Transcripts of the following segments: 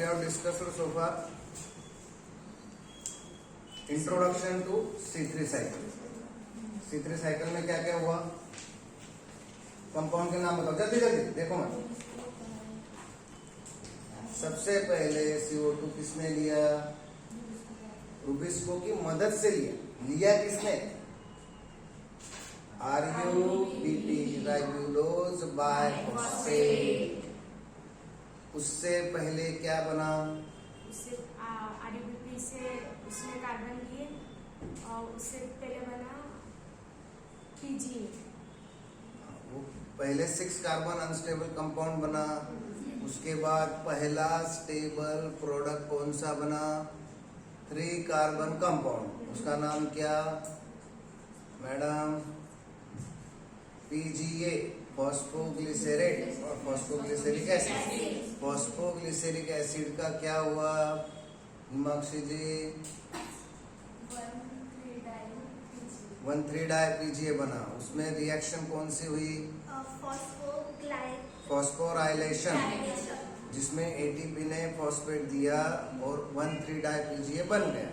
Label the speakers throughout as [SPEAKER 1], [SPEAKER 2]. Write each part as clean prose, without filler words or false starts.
[SPEAKER 1] we have discussed so far introduction to C3 cycle. C3 cycle में क्या क्या हुआ, कंपाउंड के नाम बताओ जल्दी जल्दी, देखो मत। सबसे पहले CO2 किसने लिया? रुबिस्को की मदद से लिया किसने? RUBP, ribulose biphosphate. उससे पहले क्या बना?
[SPEAKER 2] उससे RUBP से उसने कार्बन लिए और उससे पहले बना PGA।
[SPEAKER 1] वो पहले 6 कार्बन अनस्टेबल कंपाउंड बना। उसके बाद पहला स्टेबल प्रोडक्ट कौन सा बना? 3 कार्बन कंपाउंड। उसका नाम क्या मैडम? PGA, फॉस्फोग्लिसरेट और फॉस्फोग्लिसरिक एसिड। फॉस्फोग्लिसरिक एसिड का क्या हुआ हिमाक्षी जी? 1,3-डाई PGA बना। उसमें रिएक्शन कौन सी हुई? फॉस्फोराइलेशन, जिसमें ATP ने फॉस्फेट दिया और 1,3-डाई PGA बन गया।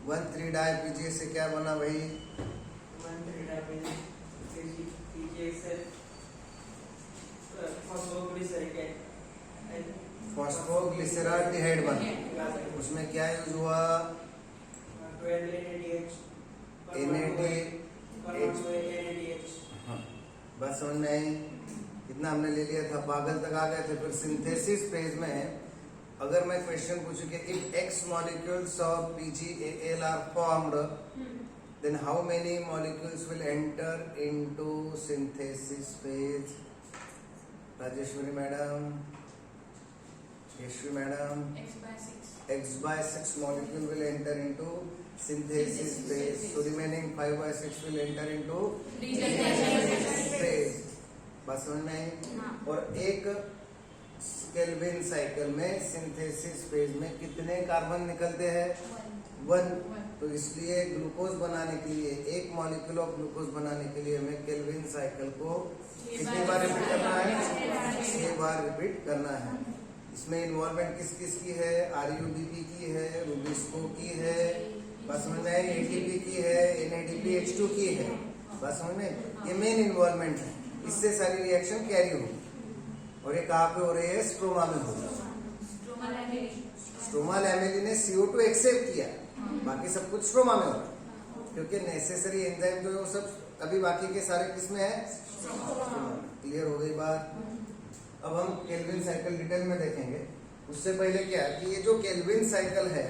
[SPEAKER 1] 1,3-डाई PGA से क्या बना भाई?
[SPEAKER 3] 1,3-डाई PGA से
[SPEAKER 1] फॉस्फोग्लिसराल्डिहाइड बना। उसमें क्या यूज हुआ? NADH। हाँ, बस समझ में आई? कितना हमने ले लिया था, पागल तक आ गए थे। फिर सिंथेसिस फेज में अगर मैं क्वेश्चन पूछूं कि if X molecules of PGAL are formed, then how many molecules will enter into synthesis phase? Rajeshwari madam, Yashvi madam, X/6 molecule will enter into synthesis phase. So remaining 5/6 will enter into synthesis phase. बात समझ में आई? और एक Calvin cycle में synthesis phase में कितने carbon निकलते हैं? 1। तो इसलिए ग्लूकोज बनाने के लिए, एक मॉलिक्यूल ऑफ ग्लूकोज बनाने के लिए हमें केल्विन साइकिल को कितनी बार रिपीट करना है? 6 बार रिपीट करना है। इसमें इन्वॉल्वमेंट किस किस की है? RUBP की है, रुबिस्को की है, बस समझ में आई? ATP की है, NADPH2 की है, बस समझ में? ये मेन इन्वॉल्वमेंट है। इससे सारी रिएक्शन कैरी होगी। और ये कहाँ पे हो रही है? स्ट्रोमा में हो रही है। स्ट्रोमा लैमेली ने CO2 एक्सेप्ट किया, बाकी सब कुछ स्ट्रोमा में हो रहा है, क्योंकि नेसेसरी एंजाइम जो है वो सब अभी बाकी के सारे किसमें है? क्लियर हो गई बात? अब हम केल्विन साइकिल डिटेल में देखेंगे। उससे पहले क्या कि ये जो केल्विन साइकिल है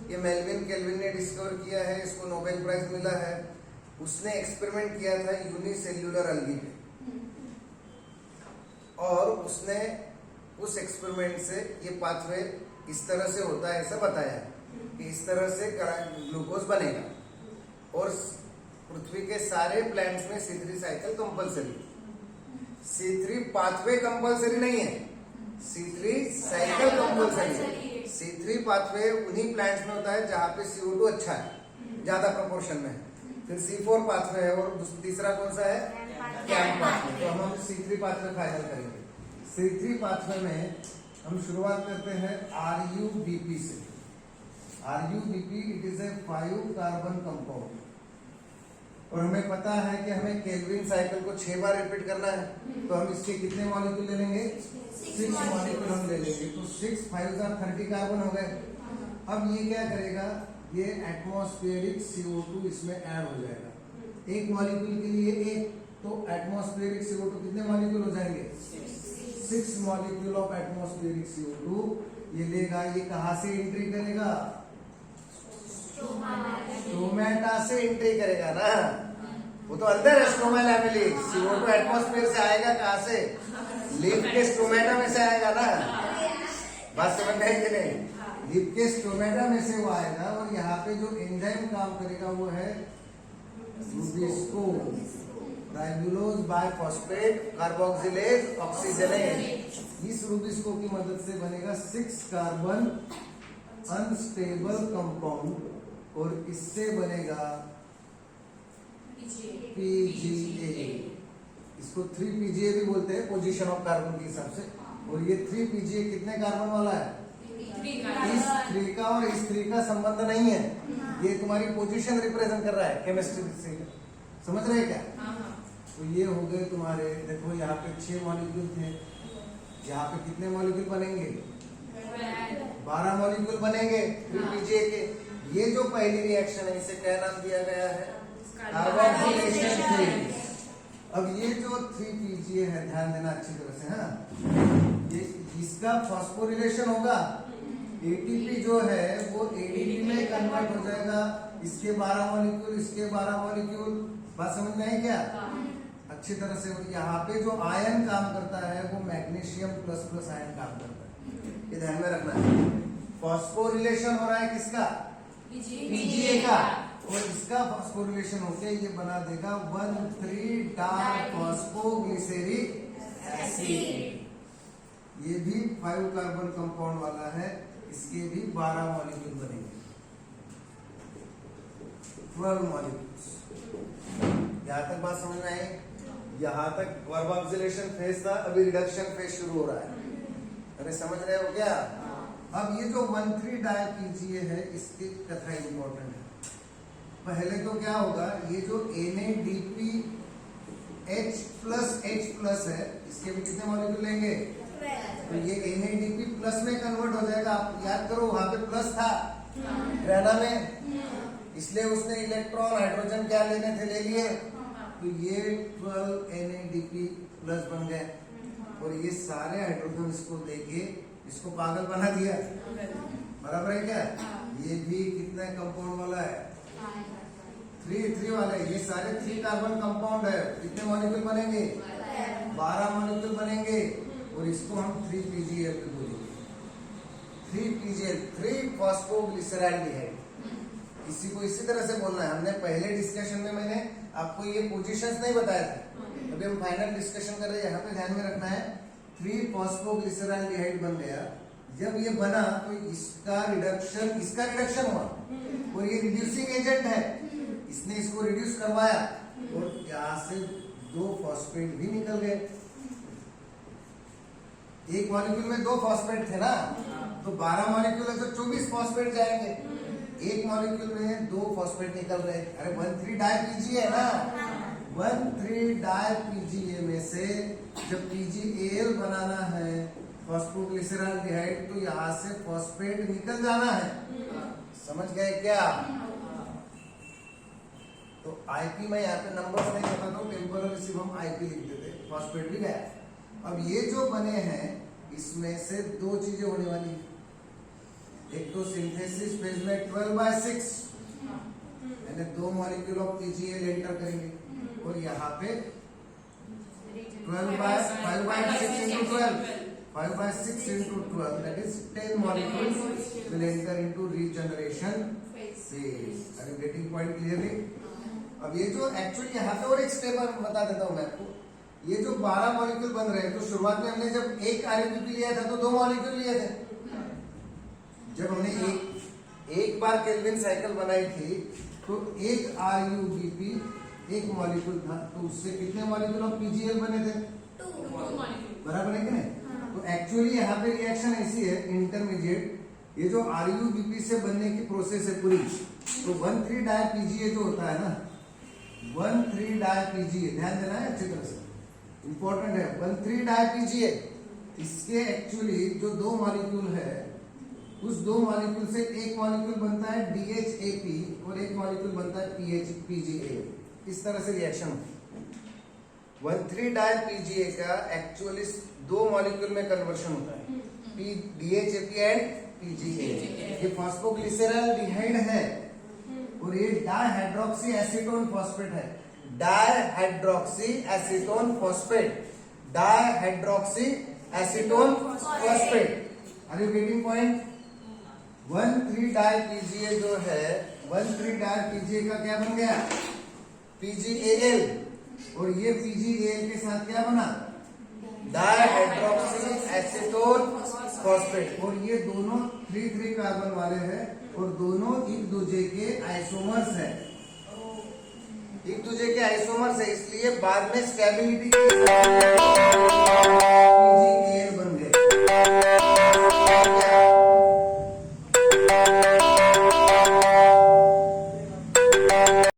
[SPEAKER 1] ये मेल्विन केल्विन ने डिस्कवर किया है, इसको नोबेल प्राइज मिला है। उसने एक्सपेरिमेंट किया था यूनिसेल्यूलर अलगी पे, और उसने उस एक्सपेरिमेंट से ये पाथवे इस तरह से होता है ऐसा बताया कि इस तरह से ग्लूकोज बनेगा। और पृथ्वी के सारे प्लांट्स में C3 cycle compulsory. C3 pathway compulsory नहीं है, C3 साइकिल कंपलसरी है। C3 पाथवे उन्हीं प्लांट्स में होता है जहां पे CO2 अच्छा है, ज्यादा प्रोपोर्शन में है। फिर C4 पाथवे है और तीसरा कौन सा है? Camp pathway. तो हम C3 पाथवे फाइनल करेंगे। C3 पाथवे में हम शुरुआत करते हैं RUBP से। RUBP it is a 5 carbon compound, और हमें पता है कि हमें केल्विन साइकिल को 6 बार रिपीट करना है। तो हम इसके कितने मॉलिक्यूल ले लेंगे? 6 मॉलिक्यूल हम ले लेंगे। तो 6 5 30 कार्बन हो गए। अब ये क्या करेगा? ये एटमॉस्फेरिक CO2 इसमें ऐड हो जाएगा। एक मॉलिक्यूल के लिए एक, तो एटमॉस्फेरिक CO2 कितने मॉलिक्यूल हो जाएंगे? 6 मॉलिक्यूल ऑफ एटमॉस्फेरिक CO2 ये लेगा। ये कहां से एंट्री करेगा? स्ट्रोमेटा से एंट्री करेगा ना, वो तो अंदर है स्ट्रोमा लैमेली। CO2 एटमॉस्फेयर से आएगा कहां से? लीफ के स्ट्रोमेटा में से आएगा ना, बात समझ में आई कि नहीं? लीफ के स्ट्रोमेटा में से वो आएगा, और यहाँ पे जो एंजाइम काम करेगा वो है Rubisco, ribulose biphosphate carboxylase oxygenase. इस रुबिस्को की मदद से बनेगा 6 कार्बन अनस्टेबल कंपाउंड, और इससे बनेगा PGA। इसको 3 PGA भी बोलते हैं पोजीशन ऑफ कार्बन के हिसाब से। और ये 3 PGA कितने कार्बन वाला है? इस 3 का और इस 3 का संबंध नहीं है, ये तुम्हारी पोजीशन रिप्रेजेंट कर रहा है केमिस्ट्री से, समझ रहे क्या? तो ये हो गए तुम्हारे, देखो यहाँ पे 6 मॉलिक्यूल थे, यहाँ पे कितने मॉलिक्यूल बनेंगे? 12 मॉलिक्यूल बनेंगे 3PGA के। ये जो पहली रिएक्शन है इसे क्या नाम दिया गया है? Carboxylation phase. अब ये जो 3PGA है, ध्यान देना अच्छी तरह से, हाँ, ये इसका फॉस्फोरिलेशन होगा, ATP जो है वो ADP में कन्वर्ट हो जाएगा, इसके 12 मॉलिक्यूल, इसके 12 मॉलिक्यूल, बात समझ में आई क्या? अच्छी तरह से। यहाँ पे जो आयन काम करता है वो मैग्नीशियम प्लस प्लस आयन काम करता है, ये ध्यान में रखना है। फॉस्फोरिलेशन हो रहा है किसका? PGA का, और इसका फॉस्फोरिलेशन होके ये बना देगा 1,3 डाई फॉस्फोग्लिसरिक एसिड। ये भी 5 कार्बन कंपाउंड वाला है, इसके भी 12 मॉलिक्यूल बनेंगे, 12 मॉलिक्यूल्स। यहाँ तक बात समझ में आई? यहाँ तक कार्बोक्सिलेशन फेज था, अभी रिडक्शन फेज शुरू हो रहा है, अरे समझ रहे हो क्या? अब ये जो 1,3 डाई PGA है, इसकी कथा इंपॉर्टेंट है। पहले तो क्या होगा, ये जो NADP H+ है, इसके भी कितने मॉलिक्यूल लेंगे? तो ये NADP प्लस में कन्वर्ट हो जाएगा। आप याद करो, वहां पे प्लस था ग्रेना में, इसलिए उसने इलेक्ट्रॉन हाइड्रोजन क्या लेने थे, ले लिए, तो ये 12 NADP प्लस बन गए, और ये सारे हाइड्रोजन इसको देके इसको पागल बना दिया, बराबर है क्या? ये भी कितने कंपाउंड वाला है? 3 वाला है। ये सारे 3 कार्बन कंपाउंड है, कितने मॉलिक्यूल बनेंगे? 12 मॉलिक्यूल बनेंगे, और इसको हम 3PGA बोलेंगे। 3PGA, 3 फॉस्फोग्लिसरैल्डिहाइड। इसी को इसी तरह से बोलना है। हमने पहले डिस्कशन में मैंने आपको ये पोजीशंस नहीं बताया था, अभी हम फाइनल डिस्कशन कर रहे हैं, यहाँ पे ध्यान में रखना है। 3 फॉस्फोग्लिसरैल्डिहाइड बन गया। जब ये बना तो इसका रिडक्शन हुआ, और ये रिड्यूसिंग एजेंट है, इसने इसको रिड्यूस करवाया, और यहाँ से 2 फॉस्फेट भी निकल गए। एक मॉलिक्यूल में 2 फॉस्फेट थे ना, तो 12 मॉलिक्यूल है तो 24 फॉस्फेट जाएंगे। एक मॉलिक्यूल में 2 फॉस्फेट निकल रहे, अरे 1,3 डाई PGA है ना, 1,3 डाई PGA में से जब PgAl बनाना है फॉस्फोग्लिसरैल्डिहाइड, तो यहाँ से फॉस्फेट निकल जाना है, समझ गए क्या? तो IP में यहाँ पे नंबर्स नहीं बताता हूँ, टेम्पोररी सिर्फ हम IP लिख देते, फॉस्फेट भी गया। अब ये जो बने हैं, इसमें से 2 चीजें होने वाली है। एक तो सिंथेसिस फेज में 12/6 यानी 2 मॉलिक्यूल ऑफ PGA एंटर करेंगे, और यहाँ पे 5/6 into 12 that is 10 molecules will enter into regeneration phase. Are you getting point clearly? अब ये जो एक्चुअली यहाँ पे और एक स्टेप बता देता हूँ मैं आपको। ये जो 12 मॉलिक्यूल बन रहे हैं, तो शुरुआत में हमने जब एक RUBP लिया था तो 2 मॉलिक्यूल लिए थे। जब हमने एक बार केल्विन साइकिल बनाई थी तो एक RUBP 1 मॉलिक्यूल था, तो उससे कितने मॉलिक्यूल ऑफ PGL बने थे? 2 बराबर है कि नहीं? तो एक्चुअली यहाँ पे रिएक्शन ऐसी है इंटरमीडिएट, ये जो RUBP से बनने की प्रोसेस है पूरी, तो 1,3 डाई PGA जो होता है ना, 1,3 डाई PGA, ध्यान देना है अच्छी तरह से, इंपॉर्टेंट है। 1,3 डाई PGA, इसके एक्चुअली जो 2 मॉलिक्यूल है, उस 2 मॉलिक्यूल से एक मॉलिक्यूल बनता है DHAP और एक मॉलिक्यूल बनता है PGA। इस तरह से रिएक्शन होती है। 1,3 डाई PGA का एक्चुअली 2 मॉलिक्यूल में कन्वर्शन होता है, DHAP एंड PGA। ये फॉस्फोग्लिसरैल्डिहाइड है, और ये डाइहाइड्रोक्सी एसीटोन फॉस्फेट है। Dihydroxy acetone phosphate, dihydroxy acetone phosphate. Are you getting point? 1,3 di PGA जो है, 1,3 डाई PGA का क्या बन गया? PGAl, और ये PGAl के साथ क्या बना? Dihydroxy acetone phosphate. और ये दोनों 3 कार्बन वाले हैं, और दोनों एक दूसरे के आइसोमर्स हैं, एक दूसरे के आइसोमर्स है, इसलिए बाद में स्टेबिलिटी